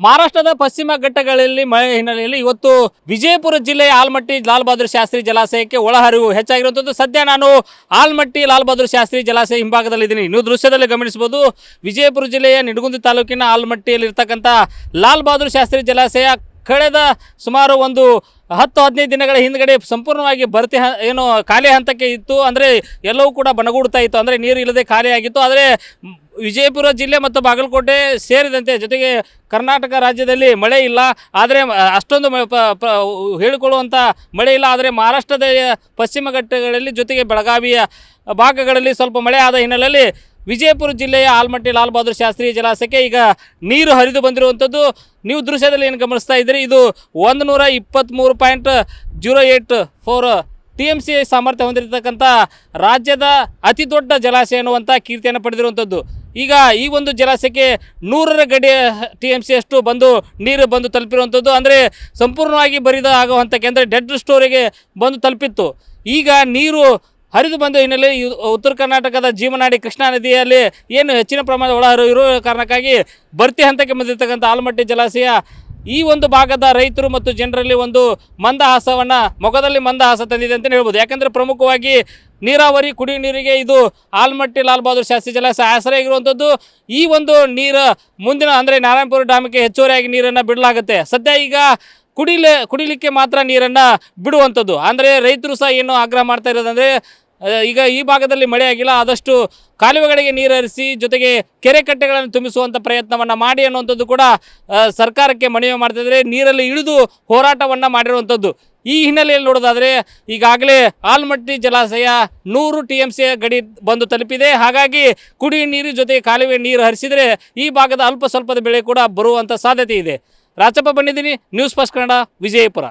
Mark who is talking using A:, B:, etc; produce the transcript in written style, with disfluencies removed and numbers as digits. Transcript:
A: ಮಹಾರಾಷ್ಟ್ರದ ಪಶ್ಚಿಮ ಘಟ್ಟಗಳಲ್ಲಿ ಮಳೆ ಹಿನ್ನೆಲೆಯಲ್ಲಿ ಇವತ್ತು ವಿಜಯಪುರ ಜಿಲ್ಲೆಯ ಆಲ್ಮಟ್ಟಿ ಲಾಲ್ ಬಹದ್ದೂರ್ ಶಾಸ್ತ್ರಿ ಜಲಾಶಯಕ್ಕೆ ಒಳಹರಿವು ಹೆಚ್ಚಾಗಿರುವಂಥದ್ದು. ಸದ್ಯ ನಾನು ಆಲ್ಮಟ್ಟಿ ಲಾಲ್ ಬಹದ್ದೂರ್ ಶಾಸ್ತ್ರಿ ಜಲಾಶಯ ಹಿಂಭಾಗದಲ್ಲಿದ್ದೀನಿ. ನೀವು ದೃಶ್ಯದಲ್ಲಿ ಗಮನಿಸಬಹುದು, ವಿಜಯಪುರ ಜಿಲ್ಲೆಯ ನಿಡಗುಂದಿ ತಾಲೂಕಿನ ಆಲ್ಮಟ್ಟಿಯಲ್ಲಿರ್ತಕ್ಕಂಥ ಲಾಲ್ ಬಹದ್ದೂರ್ ಶಾಸ್ತ್ರಿ ಜಲಾಶಯ ಕಳೆದ ಸುಮಾರು ಒಂದು 10-15 ದಿನಗಳ ಹಿಂದ್ಗಡೆ ಸಂಪೂರ್ಣವಾಗಿ ಏನು ಖಾಲಿ ಹಂತಕ್ಕೆ ಇತ್ತು. ಅಂದರೆ ಎಲ್ಲವೂ ಕೂಡ ಬಣಗೂಡ್ತಾ ಇತ್ತು, ಅಂದರೆ ನೀರು ಇಲ್ಲದೆ ಖಾಲಿಯಾಗಿತ್ತು. ಆದರೆ ವಿಜಯಪುರ ಜಿಲ್ಲೆ ಮತ್ತು ಬಾಗಲಕೋಟೆ ಸೇರಿದಂತೆ ಜೊತೆಗೆ ಕರ್ನಾಟಕ ರಾಜ್ಯದಲ್ಲಿ ಮಳೆ ಇಲ್ಲ. ಆದರೆ ಅಷ್ಟೊಂದು ಹೇಳಿಕೊಳ್ಳುವಂಥ ಮಳೆ ಇಲ್ಲ. ಆದರೆ ಮಹಾರಾಷ್ಟ್ರದ ಪಶ್ಚಿಮ ಘಟ್ಟಗಳಲ್ಲಿ ಜೊತೆಗೆ ಬೆಳಗಾವಿಯ ಭಾಗಗಳಲ್ಲಿ ಸ್ವಲ್ಪ ಮಳೆ ಆದ ಹಿನ್ನೆಲೆಯಲ್ಲಿ ವಿಜಯಪುರ ಜಿಲ್ಲೆಯ ಆಲ್ಮಟ್ಟಿ ಲಾಲ್ ಬಹದ್ದೂರ್ ಶಾಸ್ತ್ರಿ ಜಲಾಶಯಕ್ಕೆ ಈಗ ನೀರು ಹರಿದು ಬಂದಿರುವಂಥದ್ದು ನೀವು ದೃಶ್ಯದಲ್ಲಿ ಏನು ಗಮನಿಸ್ತಾ ಇದ್ದೀರಿ. ಇದು 123.08 TMC ಸಾಮರ್ಥ್ಯ ಹೊಂದಿರತಕ್ಕಂಥ ರಾಜ್ಯದ ಅತಿ ದೊಡ್ಡ ಜಲಾಶಯ ಎನ್ನುವಂಥ ಕೀರ್ತಿಯನ್ನು ಪಡೆದಿರುವಂಥದ್ದು. ಈಗ ಈ ಒಂದು ಜಲಾಶಯಕ್ಕೆ 100 ಗಡಿ TMC ಅಷ್ಟು ನೀರು ಬಂದು ತಲುಪಿರುವಂಥದ್ದು. ಅಂದರೆ ಸಂಪೂರ್ಣವಾಗಿ ಬರಿದ ಆಗೋ ಹಂತಕ್ಕೆ, ಅಂದರೆ ಡೆಡ್ ಸ್ಟೋರಿಗೆ ಬಂದು ತಲುಪಿತ್ತು. ಈಗ ನೀರು ಹರಿದು ಬಂದ ಹಿನ್ನೆಲೆ ಉತ್ತರ ಕರ್ನಾಟಕದ ಜೀವನಾಡಿ ಕೃಷ್ಣಾ ನದಿಯಲ್ಲಿ ಏನು ಹೆಚ್ಚಿನ ಪ್ರಮಾಣದ ಒಳಹರಿವು ಇರುವ ಕಾರಣಕ್ಕಾಗಿ ಭರ್ತಿ ಹಂತಕ್ಕೆ ಬಂದಿರತಕ್ಕಂಥ ಆಲ್ಮಟ್ಟಿ ಜಲಾಶಯ ಈ ಒಂದು ಭಾಗದ ರೈತರು ಮತ್ತು ಜನರಲ್ಲಿ ಒಂದು ಮೊಗದಲ್ಲಿ ಮಂದಹಾಸ ತಂದಿದೆ ಅಂತಲೇ ಹೇಳ್ಬೋದು. ಯಾಕಂದರೆ ಪ್ರಮುಖವಾಗಿ ನೀರಾವರಿ, ಕುಡಿಯುವ ನೀರಿಗೆ ಇದು ಆಲ್ಮಟ್ಟಿ ಲಾಲ್ ಬಹದ್ದೂರ್ ಶಾಸ್ತ್ರಿ ಜಲಾಶಯ ಆಶ್ರಯ ಆಗಿರುವಂಥದ್ದು. ಈ ಒಂದು ನೀರು ಮುಂದಿನ ಅಂದರೆ ನಾರಾಯಣಪುರ ಡ್ಯಾಮ್ಗೆ ಹೆಚ್ಚುವರಿಯಾಗಿ ನೀರನ್ನು ಬಿಡಲಾಗುತ್ತೆ. ಸದ್ಯ ಈಗ ಕುಡಿಲಿಕ್ಕೆ ಮಾತ್ರ ನೀರನ್ನು ಬಿಡುವಂಥದ್ದು. ಅಂದರೆ ರೈತರು ಸಹ ಏನು ಆಗ್ರಹ ಮಾಡ್ತಾ ಇರೋದಂದರೆ, ಈಗ ಈ ಭಾಗದಲ್ಲಿ ಮಳೆ ಆಗಿಲ್ಲ, ಆದಷ್ಟು ಕಾಲುವೆಗಳಿಗೆ ನೀರು ಹರಿಸಿ ಜೊತೆಗೆ ಕೆರೆ ಕಟ್ಟೆಗಳನ್ನು ತುಂಬಿಸುವಂಥ ಪ್ರಯತ್ನವನ್ನು ಮಾಡಿ ಅನ್ನುವಂಥದ್ದು ಕೂಡ ಸರ್ಕಾರಕ್ಕೆ ಮನವಿ ಮಾಡ್ತಿದ್ರೆ ನೀರಲ್ಲಿ ಇಳಿದು ಹೋರಾಟವನ್ನು ಮಾಡಿರುವಂಥದ್ದು. ಈ ಹಿನ್ನೆಲೆಯಲ್ಲಿ ನೋಡೋದಾದರೆ ಈಗಾಗಲೇ ಆಲ್ಮಟ್ಟಿ ಜಲಾಶಯ 100 TMC ಗಡಿ ಬಂದು ತಲುಪಿದೆ. ಹಾಗಾಗಿ ಕುಡಿಯುವ ನೀರು ಜೊತೆಗೆ ಕಾಲುವೆ ನೀರು ಹರಿಸಿದರೆ ಈ ಭಾಗದ ಅಲ್ಪ ಸ್ವಲ್ಪದ ಬೆಳೆ ಕೂಡ ಬರುವಂಥ ಸಾಧ್ಯತೆ ಇದೆ. ರಾಚಪ್ಪ ಬಂದಿದ್ದೀನಿ, ನ್ಯೂಸ್ ಫಸ್ಟ್ ಕನ್ನಡ, ವಿಜಯಪುರ.